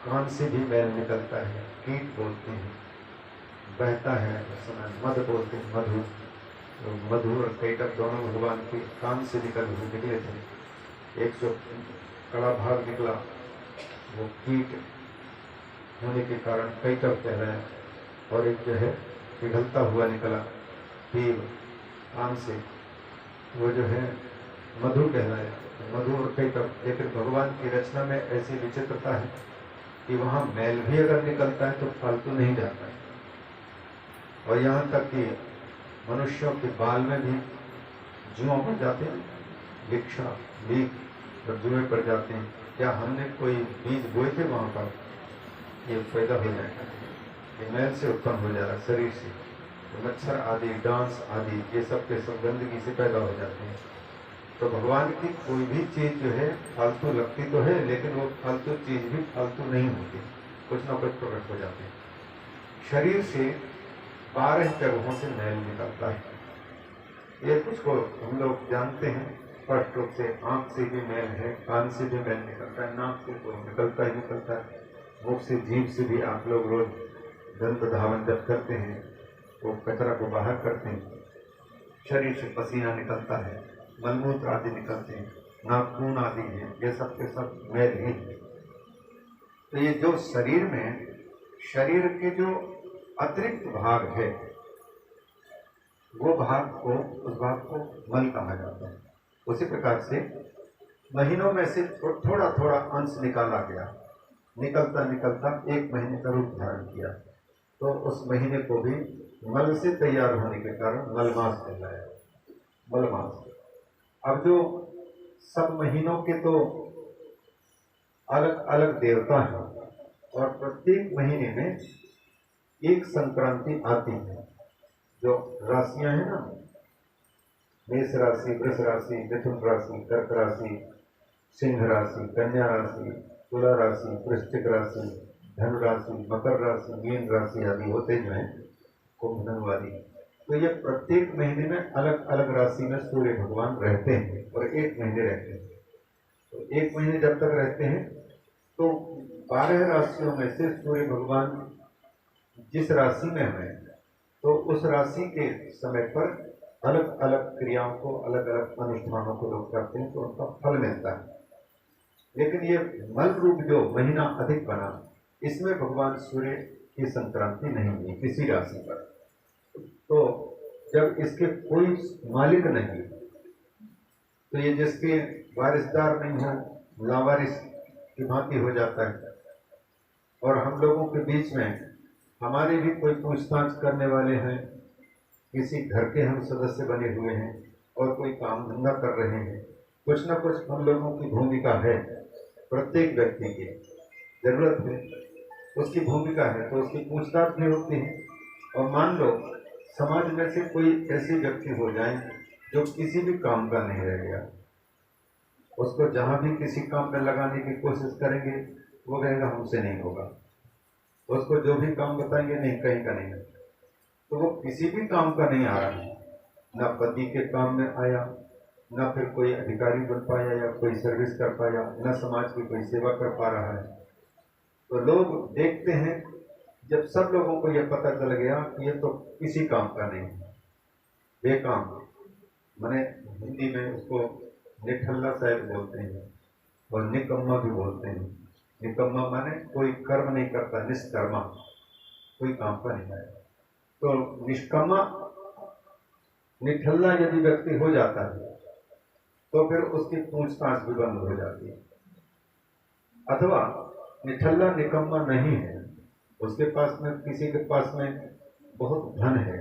कान से भी मैल निकलता है, कीट बोलते हैं, बहता है उस समय मद बोलते हैं, मधु। तो मधु और कैटभ दोनों भगवान के कान से निकले थे। एक जो कड़ा भाग निकला वो कीट होने के कारण कैटभ कहलाया, और एक जो है पिघलता हुआ निकला देव कान से, वो जो है मधु कहलाया। मधु और कैटभ। लेकिन भगवान की रचना में ऐसी विचित्रता है कि वहाँ मैल भी अगर निकलता है तो फालतू नहीं जाता है। और यहाँ तक कि मनुष्यों के बाल में भी जुआ पड़ जाते हैं, भिक्षा लीक और जुए पड़ जाते हैं। क्या हमने कोई बीज बोए थे वहाँ पर? ये पैदा हो जाएगा, ये मैल से उत्पन्न हो जाएगा शरीर से। तो मच्छर आदि, डांस आदि, ये सब के सब गंदगी से पैदा हो जाते हैं। तो भगवान की कोई भी चीज जो है फालतू लगती तो है, लेकिन वो फालतू चीज भी फालतू नहीं होती, कुछ ना कुछ प्रकट हो जाते हैं। शरीर से 12 जगहों से मैल निकलता है। ये कुछ को हम लोग जानते हैं स्पष्ट रूप से। आंख से भी मैल है, कान से भी मैल निकलता है, नाक से तो निकलता ही निकलता है, मुख से, जीभ से भी आप लोग रोज दंत धावन जब करते हैं वो कचरा को बाहर करते हैं। शरीर से पसीना निकलता है, मलमूत्र आदि निकलते हैं, नाखून आदि हैं, ये सब के सब मैल ही है। तो ये जो शरीर में, शरीर के जो अतिरिक्त भाग है वो भाग को, उस भाग को मल कहा जाता है। उसी प्रकार से महीनों में से थोड़ा थोड़ा अंश निकाला गया, निकलता निकलता 1 महीने का रूप धारण किया, तो उस महीने को भी मल से तैयार होने के कारण मलमास कहलाया, मलमास। अब जो सब महीनों के तो अलग अलग देवता हैं, और प्रत्येक महीने में एक संक्रांति आती है। जो राशियां हैं ना, मेष राशि, वृष राशि, मिथुन राशि, कर्क राशि, सिंह राशि, कन्या राशि, तुला राशि, वृश्चिक राशि, धनु राशि, मकर राशि, मीन राशि आदि होते जो हैं कुंभ, धनु आदि। तो ये प्रत्येक महीने में अलग अलग राशि में सूर्य भगवान रहते हैं, और 1 महीने रहते हैं। तो 1 महीने जब तक रहते हैं तो 12 राशियों में से सूर्य भगवान जिस राशि में है तो उस राशि के समय पर अलग अलग क्रियाओं को, अलग अलग अनुष्ठानों को लोग करते हैं, तो उनका फल मिलता है। लेकिन ये मल रूप जो महीना अधिक बना, इसमें भगवान सूर्य की संक्रांति नहीं हुई किसी राशि पर। तो जब इसके कोई मालिक नहीं, तो ये जिसके वारिसदार नहीं हो, लावारिस की भांति हो जाता है। और हम लोगों के बीच में हमारे भी कोई पूछताछ करने वाले हैं, किसी घर के हम सदस्य बने हुए हैं और कोई काम धंधा कर रहे हैं, कुछ न कुछ हम लोगों की भूमिका है, प्रत्येक व्यक्ति की जरूरत है, उसकी भूमिका है, तो उसकी पूछताछ भी होती है। और मान लो समाज में से कोई ऐसे व्यक्ति हो जाए जो किसी भी काम का नहीं रह गया, उसको जहां भी किसी काम में लगाने की कोशिश करेंगे वो कहेगा हमसे नहीं होगा, उसको जो भी काम बताएंगे नहीं, कहीं का नहीं है। तो वो किसी भी काम का नहीं आ रहा है, ना पति के काम में आया, ना फिर कोई अधिकारी बन पाया या कोई सर्विस कर पाया, ना समाज की कोई सेवा कर पा रहा है। तो लोग देखते हैं, जब सब लोगों को यह पता चल गया कि ये तो किसी काम का नहीं है, बेकाम, माने हिंदी में उसको निठल्ला शायद बोलते हैं और निकम्मा भी बोलते हैं। निकम्मा माने कोई कर्म नहीं करता, निष्कर्मा, कोई काम का नहीं है। तो निष्कम्मा, निठल्ला यदि व्यक्ति हो जाता है तो फिर उसकी पूछताछ भी बंद हो जाती है। अथवा निठल्ला निकम्मा नहीं है, उसके पास में, किसी के पास में बहुत धन है,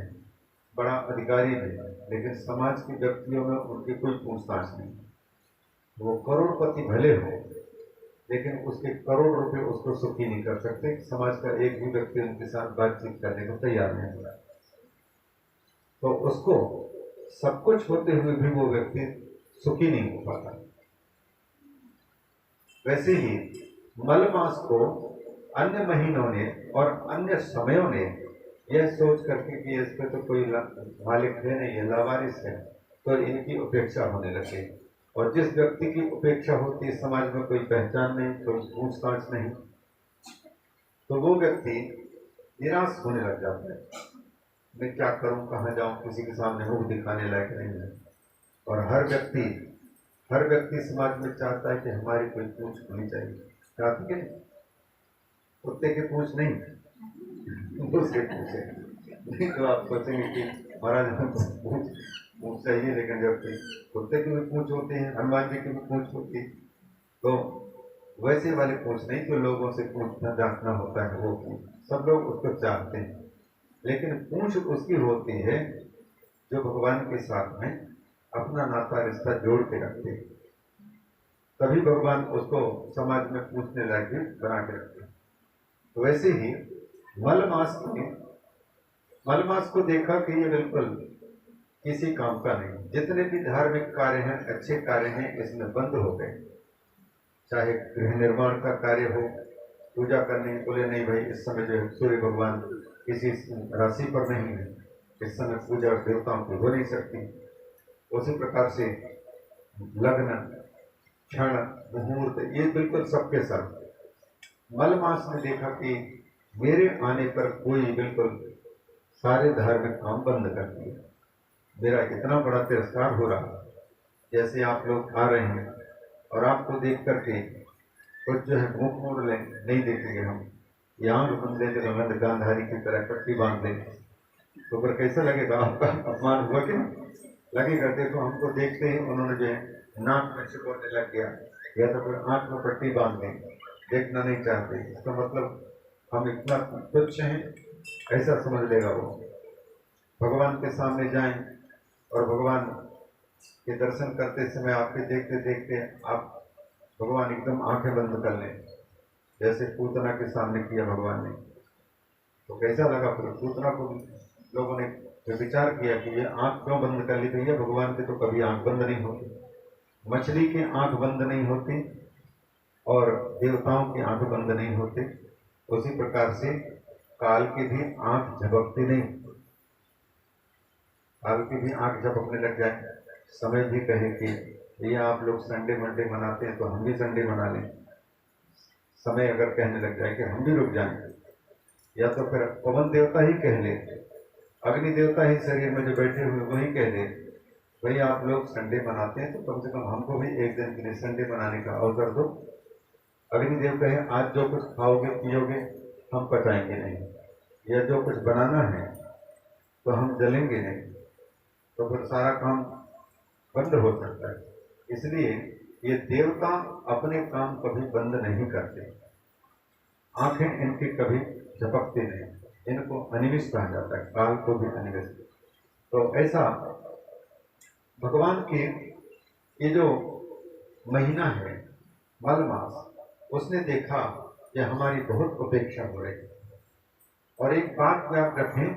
बड़ा अधिकारी है, लेकिन समाज के व्यक्तियों में उनकी कोई पूछताछ नहीं। वो करोड़पति भले हो, लेकिन उसके करोड़ रुपए उसको सुखी नहीं कर सकते। समाज का एक भी व्यक्ति उनके साथ बातचीत करने को तैयार नहीं होगा। तो उसको सब कुछ होते हुए भी वो व्यक्ति सुखी नहीं हो पाता। वैसे ही मल मास को अन्य महीनों ने और अन्य समयों ने यह सोच करके कि इस पे तो कोई मालिक है नहीं, ये लावारिस है, तो इनकी उपेक्षा होने लगे। और जिस व्यक्ति की उपेक्षा होती है, समाज में कोई पहचान नहीं, कोई पूछताछ नहीं, तो वो व्यक्ति निराश होने लग जाता है। मैं क्या करूं, कहाँ जाऊं, किसी के सामने मुंह दिखाने लायक नहीं है। और हर व्यक्ति समाज में चाहता है कि हमारी कोई पूछ होनी चाहिए। चाहती है कुत्ते की पूछ नहीं, दूसरे पूछे। नहीं तो आप सोचेंगे कि महाराज हमको पूछ चाहिए, लेकिन जब कुत्ते की भी पूछ होती है, हनुमान जी की भी पूछ होती है, तो वैसे वाले पूछ नहीं जो लोगों से पूछना जानना होता है, वो पूछ सब लोग उसको चाहते हैं। लेकिन पूछ उसकी होती है जो भगवान के साथ में अपना नाता रिश्ता जोड़ के रखते हैं, तभी भगवान उसको समाज में पूछने लायक भी बना के रखते हैं। तो वैसे ही मलमास को देखा कि ये बिल्कुल किसी काम का नहीं, जितने भी धार्मिक कार्य हैं, अच्छे कार्य हैं, इसमें बंद हो गए। चाहे गृह निर्माण का कार्य हो, पूजा करने बोले नहीं भाई इस समय जो सूर्य भगवान किसी राशि पर नहीं है, इस समय पूजा देवताओं की हो नहीं सकती। उसी प्रकार से लग्न, क्षण, मुहूर्त, ये बिल्कुल सबके सब मलमास ने देखा कि मेरे आने पर कोई बिल्कुल सारे धार्मिक काम बंद कर दिए। मेरा इतना बड़ा तिरस्कार हो रहा, जैसे आप लोग आ रहे हैं और आपको देख करके कुछ जो है मुंह मोड़ लें, नहीं देखेंगे हम, यहाँ बंद लेते तो गांधारी की तरह पट्टी बांध लें, तो फिर कैसा लगेगा, आपका अपमान हुआ कि लगेगा। देखो हमको देखते ही उन्होंने जो है नाक में छिपोने लग गया, या तो फिर आंख में पट्टी बांध लें, देखना नहीं चाहते, इसका मतलब हम इतना तुच्छ हैं, ऐसा समझ लेगा वो। भगवान के सामने जाएं और भगवान के दर्शन करते समय आपके देखते देखते आप भगवान एकदम आंखें बंद कर लें, जैसे पूतना के सामने किया भगवान ने। तो कैसा लगा, फिर पूतना को लोगों ने विचार किया कि ये आंख क्यों बंद कर ली, भैया भगवान की तो कभी आंख बंद नहीं होती, मछली की आंख बंद नहीं होती और देवताओं की आंख बंद नहीं होती, उसी प्रकार से काल की भी आंख झपकती नहीं। काल की भी आंख झपकने लग जाए, समय भी कहे कि ये आप लोग संडे मंडे मनाते हैं तो हम भी संडे मना लें, समय अगर कहने लग जाए कि हम भी रुक जाएं, या तो फिर पवन देवता ही कह ले, अग्नि देवता ही शरीर में जो बैठे हुए वही कह दे, भाई आप लोग संडे मनाते हैं तो कम से कम हमको भी एक दिन के लिए संडे मनाने का अवसर दो। अग्निदेव कहे आज जो कुछ खाओगे पियोगे हम पचाएंगे नहीं, या जो कुछ बनाना है तो हम जलेंगे नहीं, तो फिर सारा काम बंद हो सकता है। इसलिए ये देवता अपने काम कभी बंद नहीं करते, आंखें इनकी कभी झपकती नहीं, इनको अनिमिष कहा जाता है, काल को भी अनिमिष। तो ऐसा भगवान के ये जो महीना है मल मास, उसने देखा कि हमारी बहुत उपेक्षा हो रही है। और एक बात याद रखें,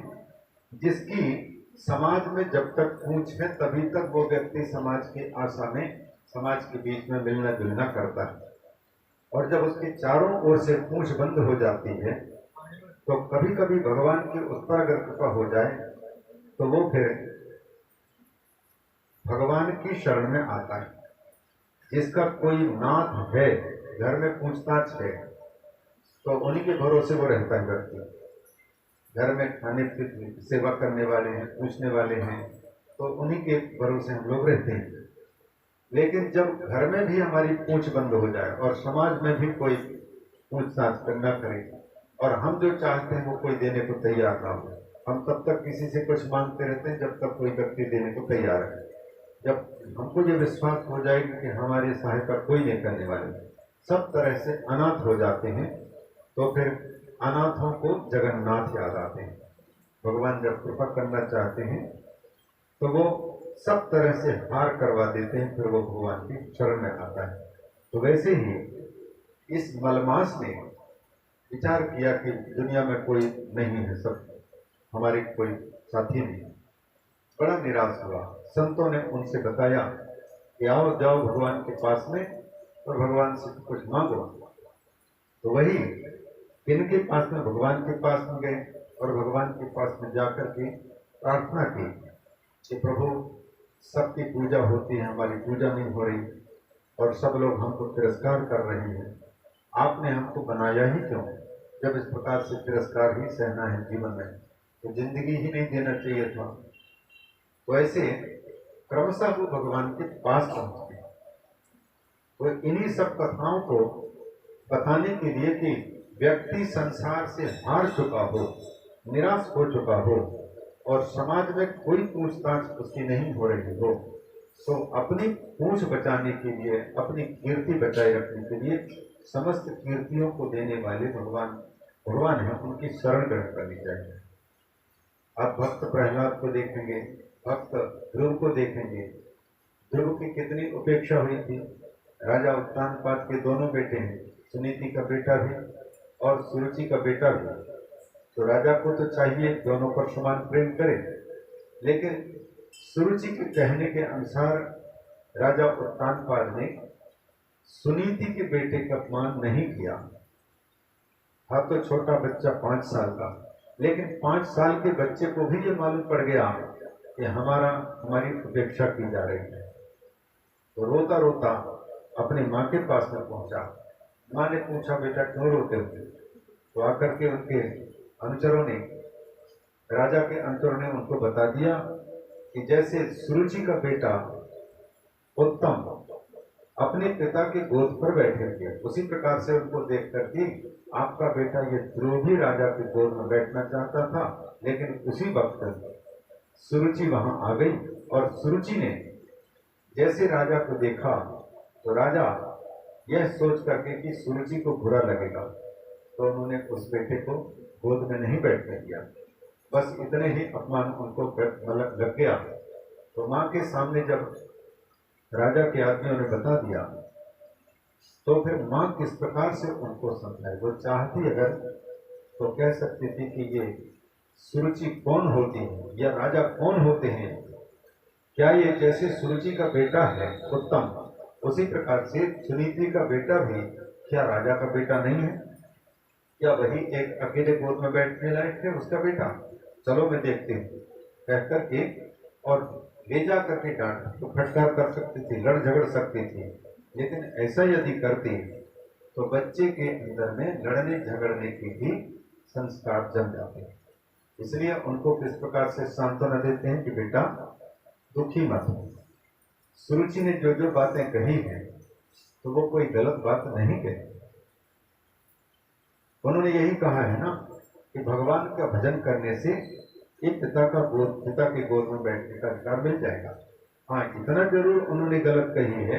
जिसकी समाज में जब तक पूछ है तभी तक वो व्यक्ति समाज की आशा में, समाज के बीच में मिलना जुलना करता है, और जब उसके चारों ओर से पूछ बंद हो जाती है तो कभी कभी भगवान की उस पर अगर कृपा हो जाए तो वो फिर भगवान की शरण में आता है। जिसका कोई नाथ है, घर में पूछताछ है, तो उन्हीं के भरोसे वो रहता है व्यक्ति। घर में खाने की सेवा करने वाले हैं, पूछने वाले हैं, तो उन्हीं के भरोसे हम लोग रहते हैं। लेकिन जब घर में भी हमारी पूछ बंद हो जाए और समाज में भी कोई पूछताछ करना करे और हम जो चाहते हैं वो कोई देने को तैयार ना हो, हम तब तक किसी से कुछ मांगते रहते हैं जब तक कोई व्यक्ति देने को तैयार है। जब हमको ये विश्वास हो जाएगा कि हमारी सहायता कोई नहीं करने वाले, सब तरह से अनाथ हो जाते हैं, तो फिर अनाथों को जगन्नाथ याद आते हैं। भगवान जब कृपा करना चाहते हैं तो वो सब तरह से हार करवा देते हैं, फिर वो भगवान की शरण में आता है। तो वैसे ही इस मलमास ने विचार किया कि दुनिया में कोई नहीं है, सब हमारे कोई साथी नहीं। बड़ा निराश हुआ। संतों ने उनसे बताया कि आओ जाओ भगवान के पास में और भगवान से कुछ मांगो। तो वही इनके पास में भगवान के पास में गए और भगवान के पास में जाकर के प्रार्थना की कि प्रभु सबकी पूजा होती है, हमारी पूजा नहीं हो रही और सब लोग हमको तिरस्कार कर रहे हैं, आपने हमको बनाया ही क्यों? जब इस प्रकार से तिरस्कार ही सहना है जीवन में, तो जिंदगी ही नहीं देना चाहिए था। तो ऐसे क्रमशः वो भगवान के पास पहुंचते हैं। तो इन्हीं सब कथाओं को बताने के लिए कि व्यक्ति संसार से हार चुका हो, निराश हो चुका हो और समाज में कोई पूछताछ उसकी नहीं हो रही हो, तो अपनी पूंछ बचाने के लिए, अपनी कीर्ति बचाए रखने के लिए समस्त कीर्तियों को देने वाले भगवान है, उनकी शरण ग्रहण करनी चाहिए। आप भक्त प्रहलाद को देखेंगे, भक्त ध्रुव को देखेंगे। ध्रुव की कितनी उपेक्षा हुई थी। राजा उत्तानपाद के दोनों बेटे हैं, सुनीति का बेटा भी और सुरुचि का बेटा भी। तो राजा को तो चाहिए दोनों पर समान प्रेम करे, लेकिन सुरुचि के कहने के अनुसार राजा उत्तानपाद ने सुनीति के बेटे का अपमान नहीं किया। था तो छोटा बच्चा 5 साल का, लेकिन 5 साल के बच्चे को भी ये मालूम पड़ गया कि हमारी उपेक्षा की जा रही है। तो रोता रोता अपनी माँ के पास में पहुंचा। माँ ने पूछा, बेटा क्यों रोते हो? तो आकर के उनके अनुचरों ने, राजा के अनुचरों ने उनको बता दिया कि जैसे सुरुचि का बेटा उत्तम अपने पिता के गोद पर बैठे थे, उसी प्रकार से उनको देख करके आपका बेटा ये ध्रुव भी राजा के गोद में बैठना चाहता था, लेकिन उसी वक्त सुरुचि वहां आ गई और सुरुचि ने जैसे राजा को देखा तो राजा यह सोच करके कि सुरुचि को बुरा लगेगा, तो उन्होंने उस बेटे को गोद में नहीं बैठने दिया। बस इतने ही अपमान उनको मतलब लग गया। तो माँ के सामने जब राजा के आदमियों ने बता दिया, तो फिर माँ किस प्रकार से उनको समझाए। वो चाहती अगर तो कह सकती थी कि ये सुरुचि कौन होती है या राजा कौन होते हैं, क्या ये जैसे सुरुचि का बेटा है उत्तम, उसी प्रकार से सुनीति का बेटा भी क्या राजा का बेटा नहीं है? क्या वही एक अकेले गोद में बैठने लायक है उसका बेटा? चलो मैं देखती हूँ कह करके और ले जा करके डांट तो फटकार कर सकती थी, लड़ झगड़ सकती थी, लेकिन ऐसा यदि करती तो बच्चे के अंदर में लड़ने झगड़ने के भी संस्कार जम जाते हैं। इसलिए उनको किस प्रकार से सांत्वना देते हैं कि बेटा दुखी मत हो। सुरुचि ने जो जो बातें कही हैं तो वो कोई गलत बात नहीं कही। उन्होंने यही कहा है ना कि भगवान का भजन करने से एक पिता के गोद में बैठने का अधिकार मिल जाएगा। हाँ, इतना जरूर उन्होंने गलत कही है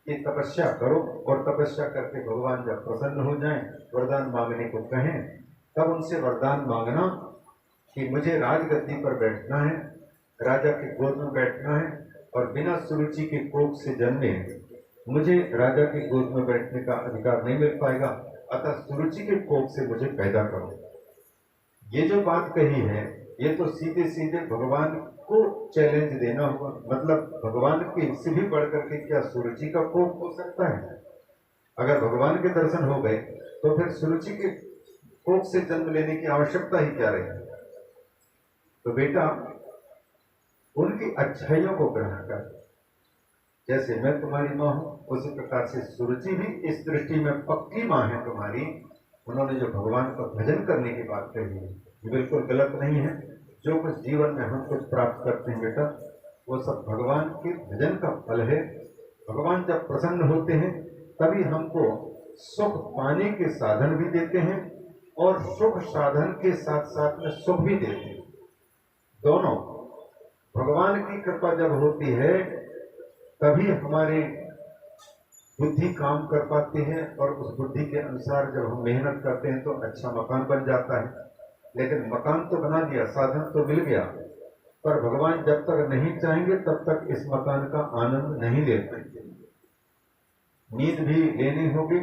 कि तपस्या करो और तपस्या करके भगवान जब प्रसन्न हो जाएं, वरदान मांगने को कहें, तब उनसे वरदान मांगना कि मुझे राजगद्दी पर बैठना है, राजा के गोद में बैठना है और बिना सुरुचि के कोख से जन्मे मुझे राजा के गोद में बैठने का अधिकार नहीं मिल पाएगा, अतः सुरुचि के कोख से मुझे पैदा करो। ये जो बात कही है ये तो सीधे सीधे भगवान को चैलेंज देना होगा। मतलब भगवान के से भी बढ़कर के क्या सुरुचि का कोख हो सकता है? अगर भगवान के दर्शन हो गए तो फिर सुरुचि के कोख से जन्म लेने की आवश्यकता ही क्या रही? तो बेटा उनकी अच्छाइयों को ग्रहण कर, जैसे मैं तुम्हारी माँ हूं उसी प्रकार से सुरुचि भी इस दृष्टि में पक्की माँ है तुम्हारी। उन्होंने जो भगवान का भजन करने की बात कही है ये बिल्कुल गलत नहीं है। जो कुछ जीवन में हम कुछ प्राप्त करते हैं बेटा, वो सब भगवान के भजन का फल है। भगवान जब प्रसन्न होते हैं तभी हमको सुख पाने के साधन भी देते हैं और सुख साधन के साथ साथ में सुख भी देते हैं। दोनों भगवान की कृपा जब होती है तभी हमारी बुद्धि काम कर पाती है और उस बुद्धि के अनुसार जब हम मेहनत करते हैं तो अच्छा मकान बन जाता है। लेकिन मकान तो बना दिया, साधन तो मिल गया, पर भगवान जब तक नहीं चाहेंगे तब तक इस मकान का आनंद नहीं ले पाएंगे। नींद भी लेनी होगी,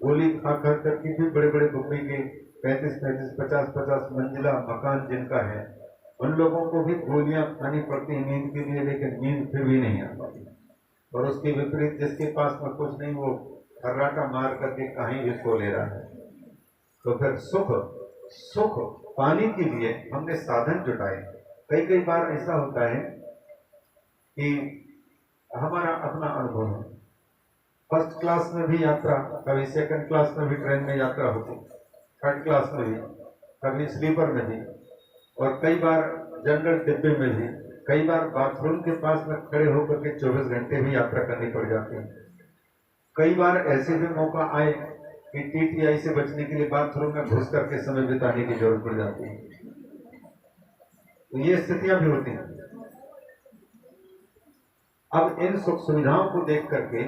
गोली खा खा करके भी बड़े बड़े दुबई के 35-35, 50-50 मंजिला मकान जिनका है उन लोगों को भी गोलियां खानी पड़ती है नींद के लिए, लेकिन नींद फिर भी नहीं आ पाती। और उसके विपरीत जिसके पास में कुछ नहीं वो खर्राटा मार करके कहीं भी सो ले रहा है। तो फिर सुख पाने के लिए हमने साधन जुटाए। कई बार ऐसा होता है कि हमारा अपना अनुभव है, फर्स्ट क्लास में भी यात्रा, कभी सेकंड क्लास में भी ट्रेन में यात्रा होती, थर्ड क्लास में भी, कभी स्लीपर में भी, और कई बार जनरल डिब्बे में भी, कई बार बाथरूम के पास में खड़े होकर के 24 घंटे भी यात्रा करनी पड़ जाती है। कई बार ऐसे भी मौका आए कि टीटीआई से बचने के लिए बाथरूम में घुस करके समय बिताने की जरूरत पड़ जाती है। तो ये स्थितियां भी होती हैं। अब इन सुख सुविधाओं को देख करके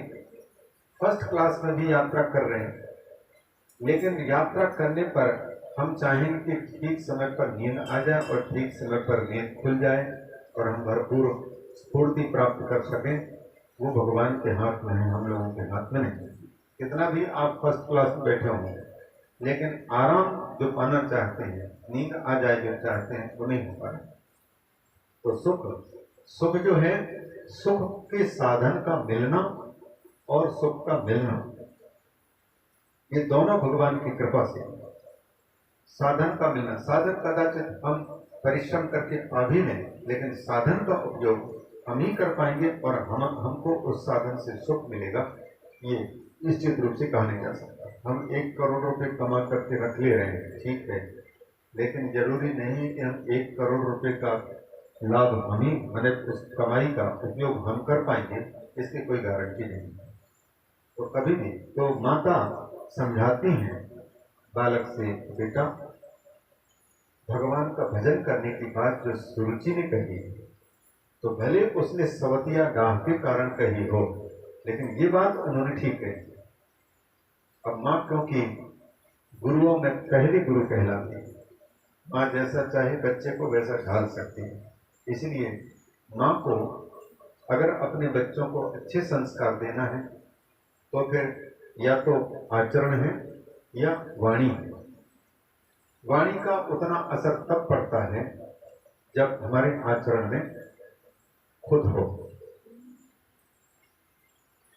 फर्स्ट क्लास में भी यात्रा कर रहे हैं, लेकिन यात्रा करने पर हम चाहेंगे कि ठीक समय पर नींद आ जाए और ठीक समय पर नींद खुल जाए और हम भरपूर स्फूर्ति प्राप्त कर सकें। वो भगवान के हाथ में है, हम लोगों के हाथ में नहीं। कितना भी आप फर्स्ट क्लास में बैठे होंगे, लेकिन आराम जो पाना चाहते हैं, नींद आ जाए जो चाहते हैं, वो नहीं हो पाए। तो सुख जो है, सुख के साधन का मिलना और सुख का मिलना, ये दोनों भगवान की कृपा से। साधन का मिलना, साधन कदाचित हम परिश्रम करके पा भी लें, लेकिन साधन का उपयोग हम ही कर पाएंगे और हमको उस साधन से सुख मिलेगा, ये निश्चित रूप से कहा नहीं जा सकता। हम 1 करोड़ रुपए कमा करके रख ले रहे हैं, ठीक है, लेकिन जरूरी नहीं है कि हम 1 करोड़ रुपए का लाभ हम ही, मैंने उस कमाई का उपयोग हम कर पाएंगे, इसकी कोई गारंटी नहीं। तो कभी भी तो माता समझाती हैं बालक से, बेटा भगवान का भजन करने की बात जो सुरुचि ने कही, तो भले उसने सवतिया डाह के कारण कही हो, लेकिन ये बात उन्होंने ठीक कही। अब माँ क्योंकि गुरुओं में पहली गुरु कहलाती है, माँ जैसा चाहे बच्चे को वैसा ढाल सकती है। इसलिए माँ को अगर अपने बच्चों को अच्छे संस्कार देना है तो फिर या तो आचरण है या वाणी है। वाणी का उतना असर तब पड़ता है जब हमारे आचरण में खुद हो,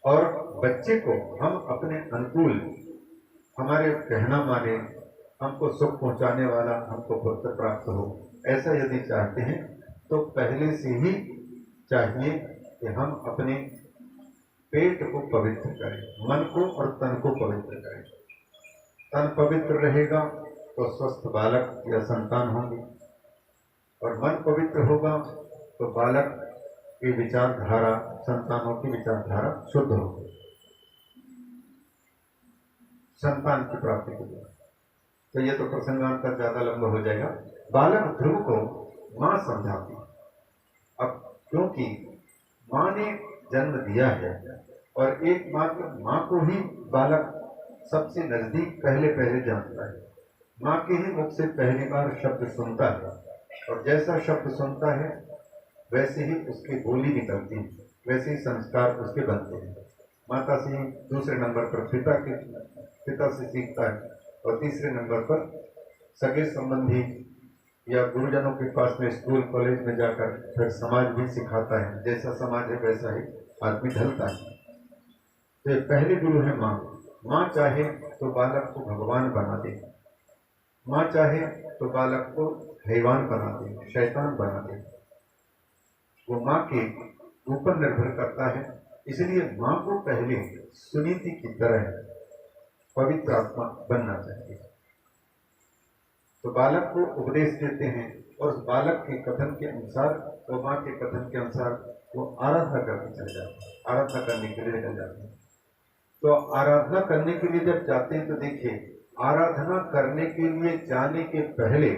और बच्चे को हम अपने अनुकूल, हमारे कहना माने, हमको सुख पहुंचाने वाला हमको पुत्र प्राप्त हो, ऐसा यदि चाहते हैं तो पहले से ही चाहिए कि हम अपने पेट को पवित्र करें, मन को और तन को पवित्र करें। तन पवित्र रहेगा तो स्वस्थ बालक या संतान होंगे, और मन पवित्र होगा तो बालक की विचारधारा, संतानों की विचारधारा शुद्ध होगी, संतान की प्राप्ति के लिए। तो ये तो प्रसंगांतर ज्यादा लंबा हो जाएगा। बालक ध्रुव को मां समझाती, अब क्योंकि मां ने जन्म दिया है और एकमात्र मां को ही बालक सबसे नजदीक पहले जानता है, मां के ही मुख से पहली बार शब्द सुनता है, और जैसा शब्द सुनता है वैसे ही उसकी बोली निकलती है, वैसे ही संस्कार उसके बनते हैं। माता से दूसरे नंबर पर पिता से सीखता है, और तीसरे नंबर पर सगे संबंधी या गुरुजनों के पास में स्कूल कॉलेज में जाकर फिर समाज भी सिखाता है, जैसा समाज है वैसा ही आदमी ढलता है। तो पहले गुरु है माँ। माँ चाहे तो बालक को भगवान बना दे, माँ चाहे तो बालक को हैवान बना दे, शैतान बना दे, वो माँ के ऊपर निर्भर करता है। इसलिए माँ को पहले सुनीति की तरह पवित्र आत्मा बनना चाहिए। तो बालक को उपदेश देते हैं, और उस बालक के कथन के अनुसार, वो माँ के कथन के अनुसार वो आराधना करने चले जाते हैं, आराधना करने के लिए निकल जाते हैं। तो आराधना करने के लिए जब जाते हैं तो देखिए, आराधना करने के लिए जाने के पहले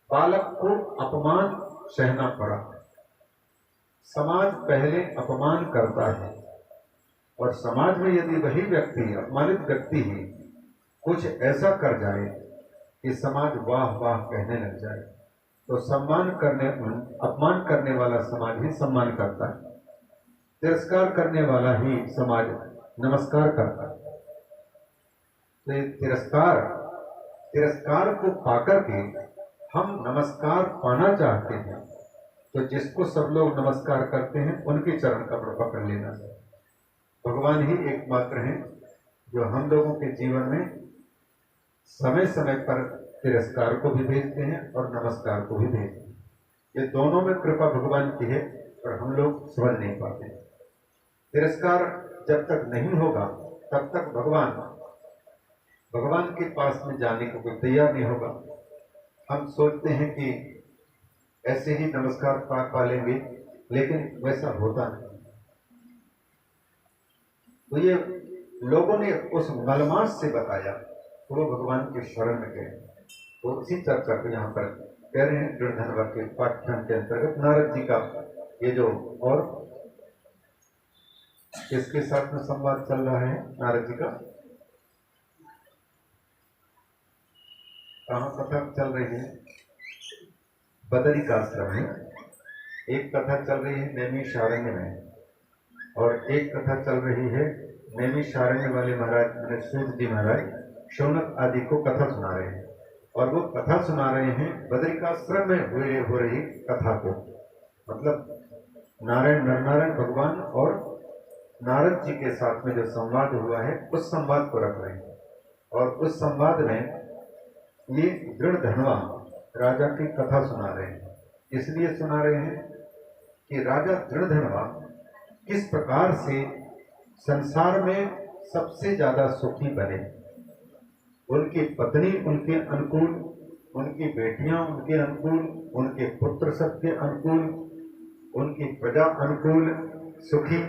बालक को अपमान सहना पड़ा। समाज पहले अपमान करता है, और समाज में यदि वही व्यक्ति, अपमानित व्यक्ति ही कुछ ऐसा कर जाए कि समाज वाह वाह कहने लग जाए, तो अपमान करने वाला समाज ही सम्मान करता है, तिरस्कार करने वाला ही समाज नमस्कार करता है। तो तिरस्कार को पाकर के हम नमस्कार पाना चाहते हैं, तो जिसको सब लोग नमस्कार करते हैं उनके चरण कमल पकड़ लेना चाहिए। भगवान ही एकमात्र हैं जो हम लोगों के जीवन में समय समय पर तिरस्कार को भी भेजते हैं और नमस्कार को भी भेजते हैं। ये दोनों में कृपा भगवान की है, और हम लोग समझ नहीं पाते। तिरस्कार जब तक नहीं होगा तब तक भगवान भगवान के पास में जाने को कोई तैयार नहीं होगा। हम सोचते हैं कि ऐसे ही नमस्कार पा लेंगे, लेकिन वैसा होता नहीं। तो ये लोगों ने उस मलमास से बताया तो वो भगवान के शरण में गए। तो उसी चर्चा को यहाँ पर कह रहे हैं दृढ़ धनवा के पाठ्यक्रम के अंतर्गत नारद जी का ये जो और इसके साथ में संवाद चल रहा है नारद जी का। कहाँ कथा चल रही है? बदरी का आश्रम है। एक कथा चल रही है नैमिषारण्य में, और एक कथा चल रही है नैमिषारण्य वाले महाराज सूत जी महाराज शौनक आदि को कथा सुना रहे हैं, और वो कथा सुना रहे हैं बद्रिकाश्रम में हो रही कथा को। मतलब नारायण नरनारायण भगवान और नारद जी के साथ में जो संवाद हुआ है उस संवाद को रख रहे हैं। और उस संवाद में ये दृढ़ धनवा राजा की कथा सुना रहे हैं। इसलिए सुना रहे हैं कि राजा दृढ़ धनवा किस प्रकार से संसार में सबसे ज्यादा सुखी बने। उनकी पत्नी उनके अनुकूल, उनकी बेटियां उनके अनुकूल, उनके पुत्र सबके अनुकूल, उनकी प्रजा अनुकूल सुखी,